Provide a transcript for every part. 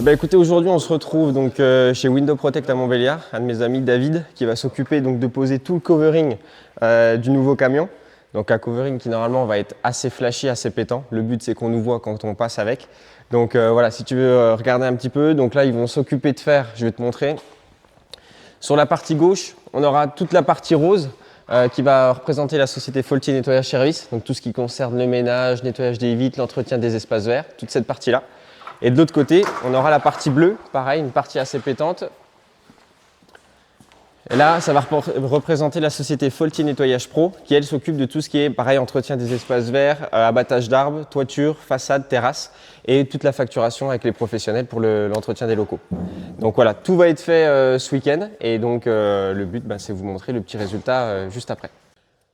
Écoutez, aujourd'hui on se retrouve donc chez Window Protect à Montbéliard, un de mes amis David qui va s'occuper donc de poser tout le covering du nouveau camion. Donc un covering qui normalement va être assez flashy, assez pétant. Le but c'est qu'on nous voit quand on passe avec. Donc voilà, si tu veux regarder un petit peu, donc là ils vont s'occuper de faire, je vais te montrer. Sur la partie gauche, on aura toute la partie rose qui va représenter la société Faultier Nettoyage Service, donc tout ce qui concerne le ménage, nettoyage des vitres, l'entretien des espaces verts, toute cette partie-là. Et de l'autre côté, on aura la partie bleue, pareil, une partie assez pétante. Et là, ça va représenter la société Faultier Nettoyage Pro, qui elle s'occupe de tout ce qui est, pareil, entretien des espaces verts, abattage d'arbres, toiture, façade, terrasse, et toute la facturation avec les professionnels pour l'entretien des locaux. Donc voilà, tout va être fait ce week-end, et donc le but, c'est vous montrer le petit résultat juste après.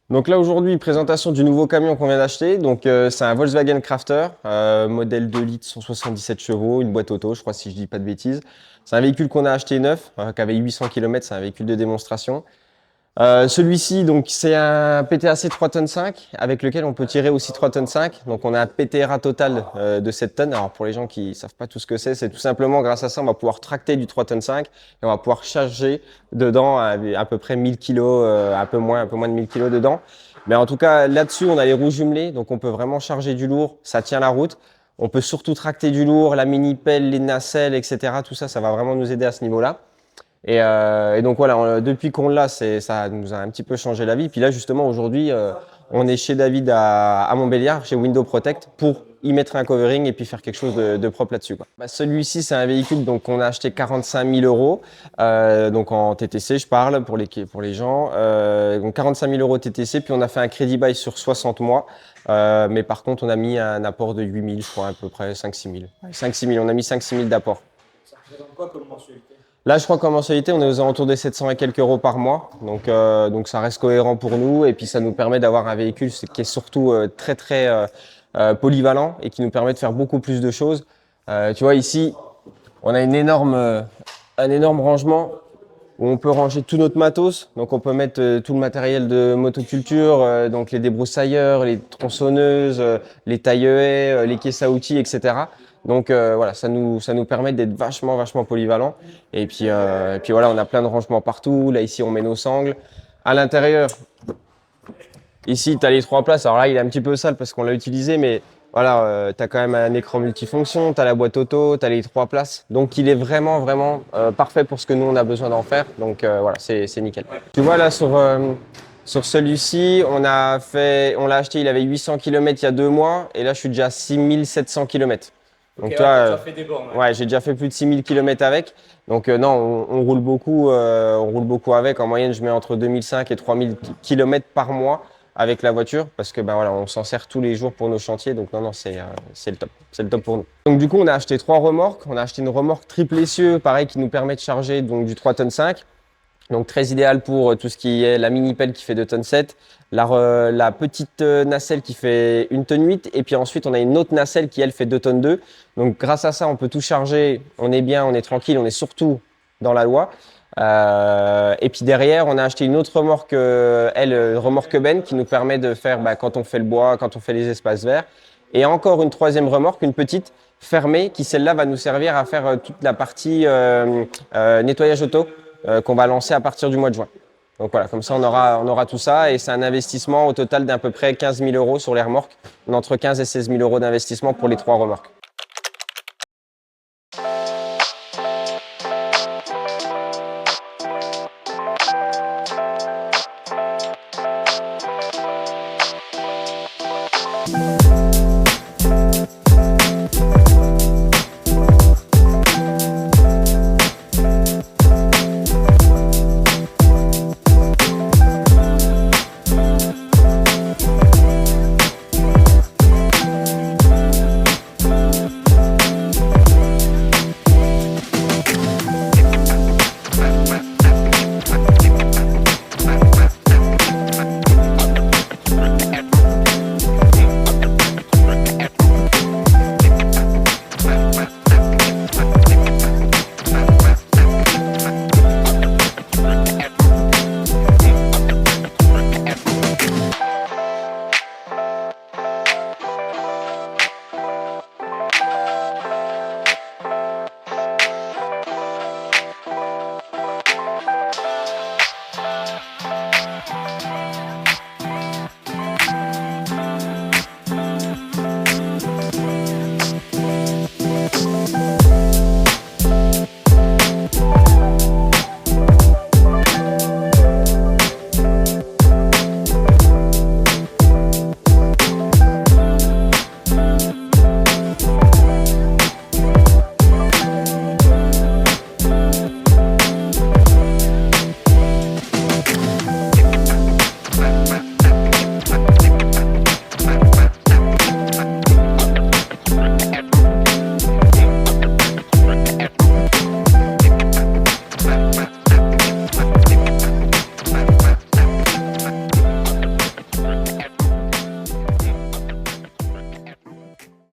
Donc là aujourd'hui, présentation du nouveau camion qu'on vient d'acheter. Donc c'est un Volkswagen Crafter, modèle 2 litres, 177 chevaux, une boîte auto, je crois si je dis pas de bêtises. C'est un véhicule qu'on a acheté neuf, qui avait 800 km, c'est un véhicule de démonstration. Celui-ci, donc c'est un PTAC 3 tonnes 5 avec lequel on peut tirer aussi 3 tonnes 5. Donc on a un PTRA total de 7 tonnes. Alors pour les gens qui savent pas tout ce que c'est tout simplement grâce à ça, on va pouvoir tracter du 3 tonnes 5 et on va pouvoir charger dedans à peu près 1000 kg, un peu moins de 1000 kg dedans. Mais en tout cas, là-dessus, on a les roues jumelées, donc on peut vraiment charger du lourd, ça tient la route. On peut surtout tracter du lourd, la mini-pelle, les nacelles, etc. Tout ça, ça va vraiment nous aider à ce niveau-là. Et donc voilà, depuis qu'on l'a, ça nous a un petit peu changé la vie. Puis là, justement, aujourd'hui, on est chez David à Montbéliard, chez Window Protect, pour y mettre un covering et puis faire quelque chose de propre là-dessus. Celui-ci, c'est un véhicule qu'on a acheté 45 000 €, donc en TTC, je parle pour les gens. Donc 45 000 € TTC, puis on a fait un crédit bail sur 60 mois. Mais par contre, on a mis un apport de 8 000, je crois, à peu près 5-6 000. 5-6 000, on a mis 5-6 000 d'apport. Ça représente quoi comme mensualité? Là, je crois qu'en mensualité, on est aux alentours des 700 et quelques euros par mois. Donc ça reste cohérent pour nous. Et puis, ça nous permet d'avoir un véhicule qui est surtout très polyvalent et qui nous permet de faire beaucoup plus de choses. Tu vois, ici, on a un énorme rangement où on peut ranger tout notre matos. Donc, on peut mettre tout le matériel de motoculture, donc les débroussailleurs, les tronçonneuses, les taille-haies, les caisses à outils, etc. Donc voilà, ça nous permet d'être vachement polyvalent. Et puis voilà, on a plein de rangements partout. Là, ici, on met nos sangles. À l'intérieur, ici, tu as les 3 places. Alors là, il est un petit peu sale parce qu'on l'a utilisé, mais voilà, tu as quand même un écran multifonction, tu as la boîte auto, tu as les 3 places. Donc, il est vraiment parfait pour ce que nous, on a besoin d'en faire. Donc voilà, c'est nickel. Tu vois, là, sur celui-ci, on l'a acheté, il avait 800 km il y a 2 mois. Et là, je suis déjà à 6700 km. Donc Okay, toi, tu as fait des bornes. ouais, j'ai déjà fait plus de 6000 km avec. Donc non, on roule beaucoup avec. En moyenne, je mets entre 2005 et 3000 km par mois avec la voiture parce que voilà, on s'en sert tous les jours pour nos chantiers. Donc non, c'est le top. C'est le top pour nous. Donc du coup, on a acheté 3 remorques. On a acheté une remorque triple essieu, pareil, qui nous permet de charger donc du 3 tonnes 5. Donc très idéal pour tout ce qui est la mini-pelle qui fait 2 tonnes 7, la petite nacelle qui fait 1 tonne 8 et puis ensuite on a une autre nacelle qui elle fait 2 tonnes 2. Donc grâce à ça on peut tout charger, on est bien, on est tranquille, on est surtout dans la loi. Et puis derrière on a acheté une autre remorque, remorque Ben qui nous permet de faire quand on fait le bois, quand on fait les espaces verts. Et encore une troisième remorque, une petite fermée qui celle-là va nous servir à faire toute la partie nettoyage auto. Qu'on va lancer à partir du mois de juin. Donc voilà, comme ça on aura tout ça et c'est un investissement au total d'à peu près 15 000 € sur les remorques. On a entre 15 et 16 000 € d'investissement pour les 3 remorques.